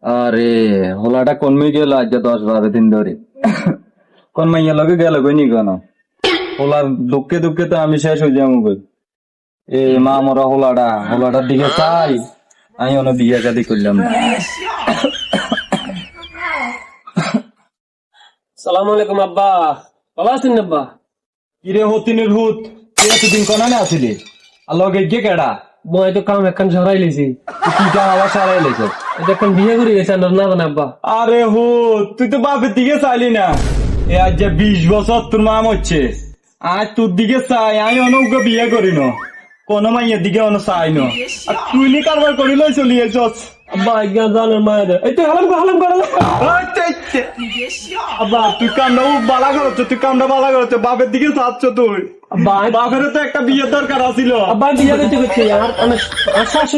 আরে হোলাটা কমে গেল আজ 10-12 দিন ধরে। কোন মাইয়া লগে গেল কইনি কেন? হোলার দুঃখে দুঃখে তো আমি শেষ হয়ে যাবো কই। এ মা মরা হোলাটার দিকে চাই আমি অন্য বিয়ে শাদি করলাম না। সালামু আলাইকুম আব্বা, ভালো আছেন আব্বা? কিরে হতিনের হুত তুই এতদিন কনানে আসিলি আর লগে গিয়ে কেডা মই তো কাম এখন সরাই লেছি। তুই যা আবার সারাই লেছ। এটা এখন বিয়ে করে গেছে না জান আব্বা। আরে হুত তুই তো বাপের দিকে চাইলি না। এ আজ যে 20 বছর তোর মাম হচ্ছে, আজ তোর দিকে চাই আমি অনজ্ঞ বিয়ে করি ন, কোন মাইয়ের দিকে অন চাই ন, আর তুই নি কারবার করিল চলিয়ে চস। আব্বা একজন জানের মায়ের এই তো হালাম করে আব্বা তুই কামটা বালা করছ, তুই কামটা বালা করছ, বাপের দিকে চাচ্ছ তুই। আব্বা বাপের তো একটা বিয়ের দরকার আছিল। আব্বা বিয়ে করতে আর শাশুড়ি